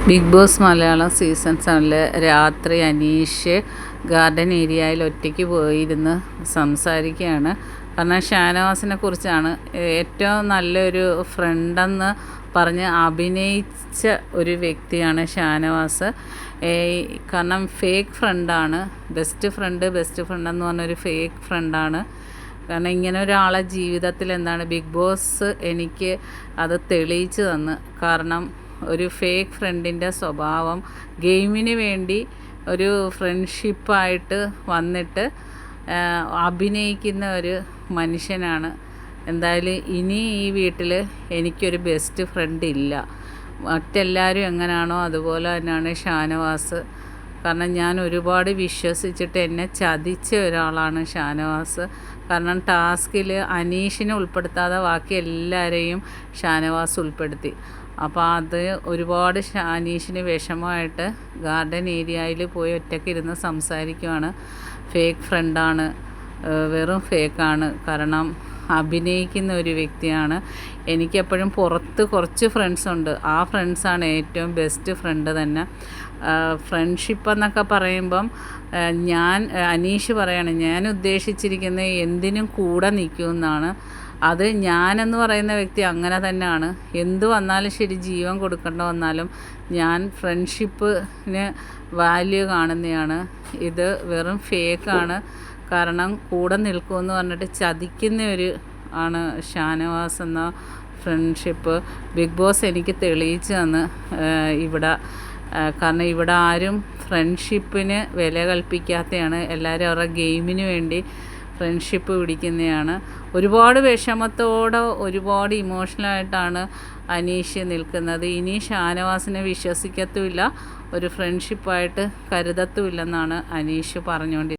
Big boss Malayalam season 7 രാത്രി Aneesh garden ഏരിയയിൽ ഒറ്റയ്ക്ക് പോയിരുന്ന് സംസാരിക്കുകയാണ്. കാരണം ഷാനവാസിനെ കുറിച്ചാണ്. ഏറ്റവും നല്ലൊരു ഫ്രണ്ടെന്ന് പറഞ്ഞ് അഭിനയിച്ച ഒരു വ്യക്തിയാണ് ഷാനവാസ്. കാരണം ഫേക്ക് ഫ്രണ്ടാണ്. ബെസ്റ്റ് ഫ്രണ്ട് എന്ന് പറഞ്ഞൊരു ഫേക്ക് ഫ്രണ്ടാണ്. കാരണം ഇങ്ങനെ ഒരാളെ ജീവിതത്തിൽ എന്താണ് ബിഗ് ബോസ് എനിക്ക് അത് തെളിയിച്ചു തന്ന്. കാരണം ഒരു ഫേക്ക് ഫ്രണ്ടിൻ്റെ സ്വഭാവം ഗെയിമിന് വേണ്ടി ഒരു ഫ്രണ്ട്ഷിപ്പായിട്ട് വന്നിട്ട് അഭിനയിക്കുന്ന ഒരു മനുഷ്യനാണ്. എന്തായാലും ഇനി ഈ വീട്ടിൽ എനിക്കൊരു ബെസ്റ്റ് ഫ്രണ്ട് ഇല്ല. മറ്റെല്ലാവരും എങ്ങനെയാണോ അതുപോലെ തന്നെയാണ് ഷാനവാസ്. കാരണം ഞാൻ ഒരുപാട് വിശ്വസിച്ചിട്ട് എന്നെ ചതിച്ച ഒരാളാണ് ഷാനവാസ്. കാരണം ടാസ്കിൽ അനീഷിനെ ഉൾപ്പെടുത്താതെ ബാക്കി എല്ലാവരെയും ഷാനവാസ് ഉൾപ്പെടുത്തി. അപ്പോൾ അത് ഒരുപാട് അനീഷിന് വിഷമമായിട്ട് ഗാർഡൻ ഏരിയയിൽ പോയി ഒറ്റയ്ക്ക് ഇരുന്ന് സംസാരിക്കുവാണ്. ഫേക്ക് ഫ്രണ്ടാണ്, വെറും ഫേക്കാണ്. കാരണം അഭിനയിക്കുന്ന ഒരു വ്യക്തിയാണ്. എനിക്കെപ്പോഴും പുറത്ത് കുറച്ച് ഫ്രണ്ട്സുണ്ട്. ആ ഫ്രണ്ട്സാണ് ഏറ്റവും ബെസ്റ്റ് ഫ്രണ്ട് തന്നെ. ഫ്രണ്ട്ഷിപ്പ് എന്നൊക്കെ പറയുമ്പം അനീഷ് പറയാണ്, ഞാൻ ഉദ്ദേശിച്ചിരിക്കുന്നത് എന്തിനും കൂടെ നിൽക്കുമെന്നാണ്. അത് ഞാനെന്ന് പറയുന്ന വ്യക്തി അങ്ങനെ തന്നെയാണ്. എന്ത് വന്നാലും ശരി, ജീവൻ കൊടുക്കേണ്ട വന്നാലും ഞാൻ ഫ്രണ്ട്ഷിപ്പിന് വാല്യൂ കാണുന്നതാണ്. ഇത് വെറും ഫേക്കാണ്. കാരണം കൂടെ നിൽക്കുമെന്ന് പറഞ്ഞിട്ട് ചതിക്കുന്ന ഒരു ആണ് ഷാനവാസ് എന്ന ഫ്രണ്ട്ഷിപ്പ്. ബിഗ് ബോസ് എനിക്ക് തെളിയിച്ചു തന്ന് ഇവിടെ. കാരണം ഇവിടെ ആരും ഫ്രണ്ട്ഷിപ്പിന് വില കൽപ്പിക്കാത്തതാണ്. എല്ലാവരും അവരുടെ ഗെയിമിന് വേണ്ടി ഫ്രണ്ട്ഷിപ്പ് പിടിക്കുന്നതാണ്. ഒരുപാട് വിഷമത്തോടെ ഒരുപാട് ഇമോഷണലായിട്ടാണ് അനീഷ് നിൽക്കുന്നത്. ഇനി ഷാനവാസിനെ വിശ്വസിക്കത്തുമില്ല, ഒരു ഫ്രണ്ട്ഷിപ്പായിട്ട് കരുതത്തുമില്ലെന്നാണ് അനീഷ് പറഞ്ഞുകൊണ്ടിരിക്കുന്നത്.